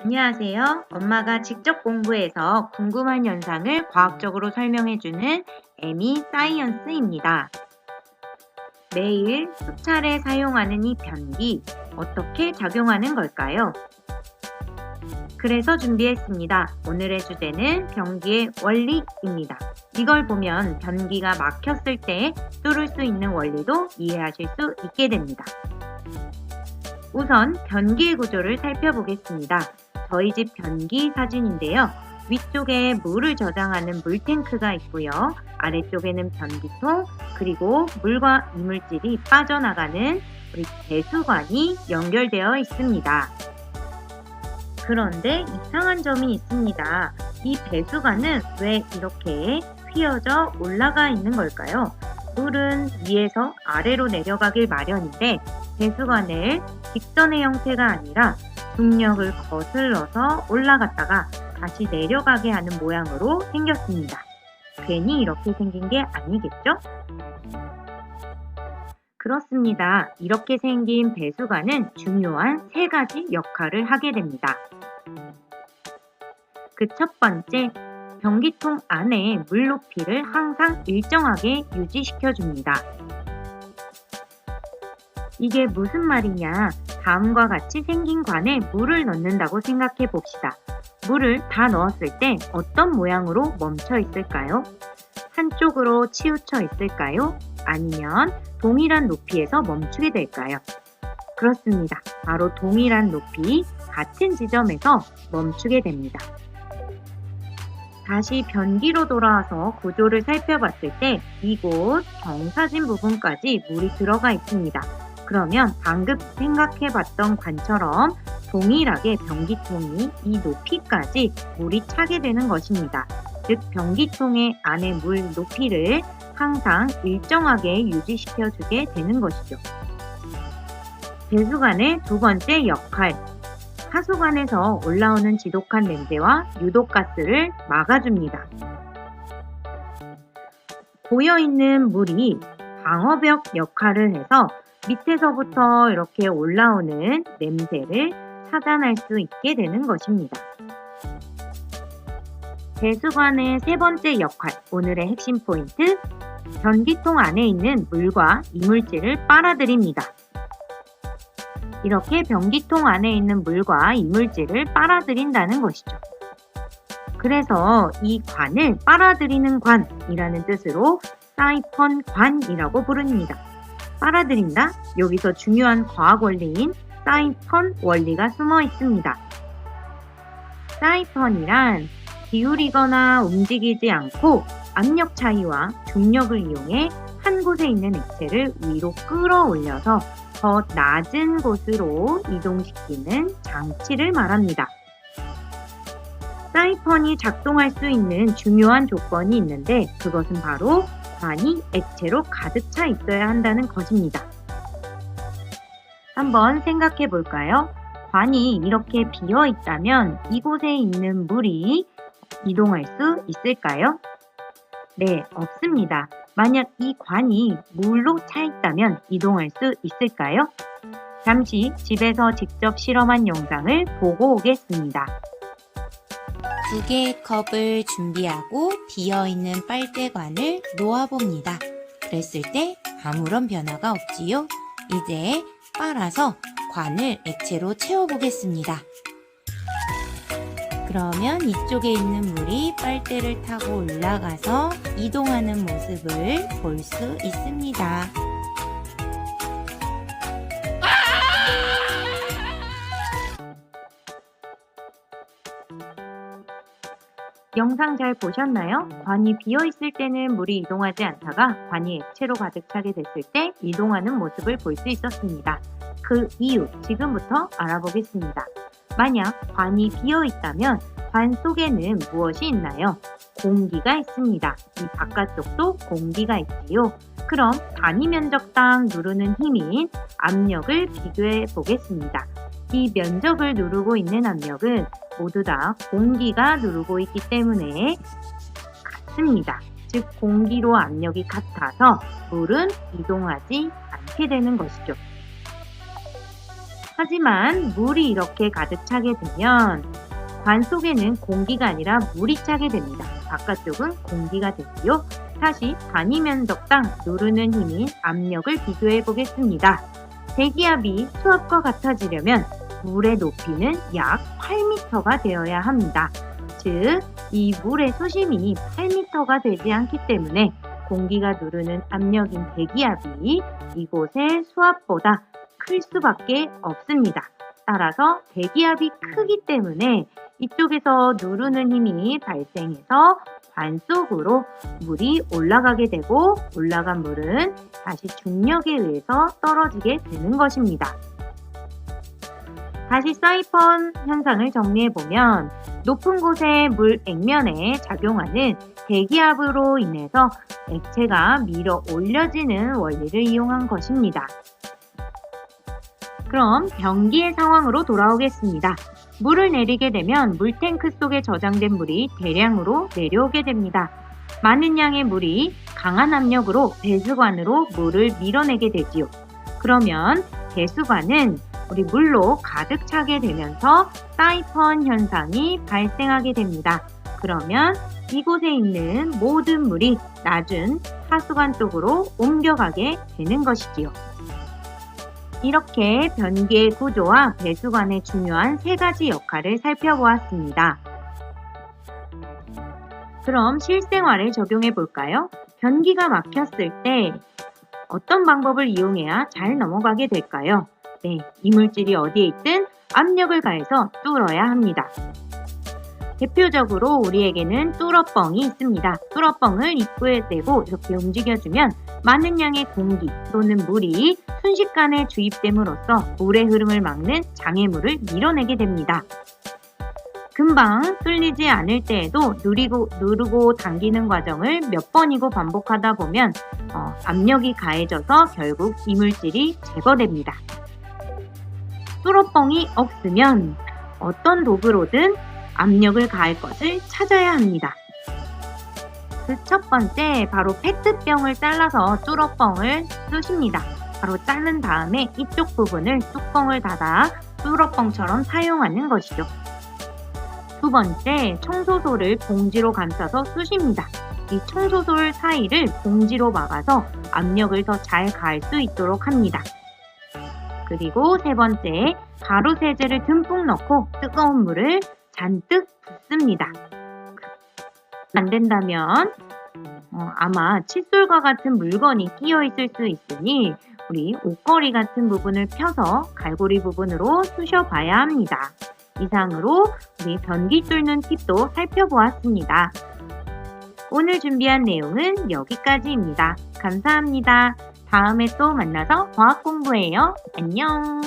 안녕하세요. 엄마가 직접 공부해서 궁금한 현상을 과학적으로 설명해주는 에미 사이언스입니다. 매일 수차례 사용하는 이 변기, 어떻게 작용하는 걸까요? 그래서 준비했습니다. 오늘의 주제는 변기의 원리입니다. 이걸 보면 변기가 막혔을 때 뚫을 수 있는 원리도 이해하실 수 있게 됩니다. 우선 변기의 구조를 살펴보겠습니다. 저희 집 변기 사진인데요. 위쪽에 물을 저장하는 물탱크가 있고요. 아래쪽에는 변기통, 그리고 물과 이물질이 빠져나가는 우리 배수관이 연결되어 있습니다. 그런데 이상한 점이 있습니다. 이 배수관은 왜 이렇게 휘어져 올라가 있는 걸까요? 물은 위에서 아래로 내려가길 마련인데 배수관을 직선의 형태가 아니라 중력을 거슬러서 올라갔다가 다시 내려가게 하는 모양으로 생겼습니다. 괜히 이렇게 생긴 게 아니겠죠? 그렇습니다. 이렇게 생긴 배수관은 중요한 세 가지 역할을 하게 됩니다. 그 첫 번째, 변기통 안에 물 높이를 항상 일정하게 유지시켜줍니다. 이게 무슨 말이냐? 다음과 같이 생긴 관에 물을 넣는다고 생각해 봅시다. 물을 다 넣었을 때 어떤 모양으로 멈춰 있을까요? 한쪽으로 치우쳐 있을까요? 아니면 동일한 높이에서 멈추게 될까요? 그렇습니다. 바로 동일한 높이, 같은 지점에서 멈추게 됩니다. 다시 변기로 돌아와서 구조를 살펴봤을 때 이곳 경사진 부분까지 물이 들어가 있습니다. 그러면 방금 생각해봤던 관처럼 동일하게 변기통이 이 높이까지 물이 차게 되는 것입니다. 즉 변기통의 안의 물 높이를 항상 일정하게 유지시켜주게 되는 것이죠. 배수관의 두 번째 역할, 하수관에서 올라오는 지독한 냄새와 유독가스를 막아줍니다. 고여있는 물이 방어벽 역할을 해서 밑에서부터 이렇게 올라오는 냄새를 차단할 수 있게 되는 것입니다. 배수관의 세 번째 역할, 오늘의 핵심 포인트, 변기통 안에 있는 물과 이물질을 빨아들입니다. 이렇게 변기통 안에 있는 물과 이물질을 빨아들인다는 것이죠. 그래서 이 관을 빨아들이는 관이라는 뜻으로 사이펀관이라고 부릅니다. 빨아들인다? 여기서 중요한 과학 원리인 사이펀 원리가 숨어 있습니다. 사이펀이란 기울이거나 움직이지 않고 압력 차이와 중력을 이용해 한 곳에 있는 액체를 위로 끌어올려서 더 낮은 곳으로 이동시키는 장치를 말합니다. 사이펀이 작동할 수 있는 중요한 조건이 있는데 그것은 바로 관이 액체로 가득 차 있어야 한다는 것입니다. 한번 생각해 볼까요? 관이 이렇게 비어 있다면 이곳에 있는 물이 이동할 수 있을까요? 네, 없습니다. 만약 이 관이 물로 차 있다면 이동할 수 있을까요? 잠시 집에서 직접 실험한 영상을 보고 오겠습니다. 두 개의 컵을 준비하고 비어있는 빨대관을 놓아봅니다. 그랬을 때 아무런 변화가 없지요? 이제 빨아서 관을 액체로 채워보겠습니다. 그러면 이쪽에 있는 물이 빨대를 타고 올라가서 이동하는 모습을 볼 수 있습니다. 영상 잘 보셨나요? 관이 비어있을 때는 물이 이동하지 않다가 관이 액체로 가득 차게 됐을 때 이동하는 모습을 볼 수 있었습니다. 그 이유, 지금부터 알아보겠습니다. 만약 관이 비어있다면 관 속에는 무엇이 있나요? 공기가 있습니다. 이 바깥쪽도 공기가 있지요. 그럼 단위 면적당 누르는 힘인 압력을 비교해 보겠습니다. 이 면적을 누르고 있는 압력은 모두 다 공기가 누르고 있기 때문에 같습니다. 즉 공기로 압력이 같아서 물은 이동하지 않게 되는 것이죠. 하지만 물이 이렇게 가득 차게 되면 관 속에는 공기가 아니라 물이 차게 됩니다. 바깥쪽은 공기가 되고요. 다시 관이 면적당 누르는 힘인 압력을 비교해 보겠습니다. 대기압이 수압과 같아지려면 물의 높이는 약 8m가 되어야 합니다. 즉, 이 물의 수심이 8m가 되지 않기 때문에 공기가 누르는 압력인 대기압이 이곳의 수압보다 클 수밖에 없습니다. 따라서 대기압이 크기 때문에 이쪽에서 누르는 힘이 발생해서 관 속으로 물이 올라가게 되고 올라간 물은 다시 중력에 의해서 떨어지게 되는 것입니다. 다시 사이펀 현상을 정리해보면 높은 곳의 물 액면에 작용하는 대기압으로 인해서 액체가 밀어 올려지는 원리를 이용한 것입니다. 그럼 변기의 상황으로 돌아오겠습니다. 물을 내리게 되면 물탱크 속에 저장된 물이 대량으로 내려오게 됩니다. 많은 양의 물이 강한 압력으로 배수관으로 물을 밀어내게 되지요. 그러면 배수관은 우리 물로 가득 차게 되면서 사이펀 현상이 발생하게 됩니다. 그러면 이곳에 있는 모든 물이 낮은 하수관 쪽으로 옮겨가게 되는 것이지요. 이렇게 변기의 구조와 배수관의 중요한 세 가지 역할을 살펴보았습니다. 그럼 실생활에 적용해 볼까요? 변기가 막혔을 때 어떤 방법을 이용해야 잘 넘어가게 될까요? 네, 이물질이 어디에 있든 압력을 가해서 뚫어야 합니다. 대표적으로 우리에게는 뚫어뻥이 있습니다. 뚫어뻥을 입구에 대고 이렇게 움직여주면 많은 양의 공기 또는 물이 순식간에 주입됨으로써 물의 흐름을 막는 장애물을 밀어내게 됩니다. 금방 뚫리지 않을 때에도 누르고 당기는 과정을 몇 번이고 반복하다 보면 압력이 가해져서 결국 이물질이 제거됩니다. 뚫어뻥이 없으면 어떤 도구로든 압력을 가할 것을 찾아야 합니다. 그 첫 번째, 바로 페트병을 잘라서 뚫어뻥을 쓰십니다. 바로 자른 다음에 이쪽 부분을 뚜껑을 닫아 뚫어뻥처럼 사용하는 것이죠. 두 번째, 청소솔을 봉지로 감싸서 쑤십니다. 이 청소솔 사이를 봉지로 막아서 압력을 더 잘 가할 수 있도록 합니다. 그리고 세 번째, 가루 세제를 듬뿍 넣고 뜨거운 물을 잔뜩 붓습니다. 안 된다면 아마 칫솔과 같은 물건이 끼어 있을 수 있으니 우리 옷걸이 같은 부분을 펴서 갈고리 부분으로 쑤셔 봐야 합니다. 이상으로 우리 변기 뚫는 팁도 살펴보았습니다. 오늘 준비한 내용은 여기까지입니다. 감사합니다. 다음에 또 만나서 과학 공부해요. 안녕!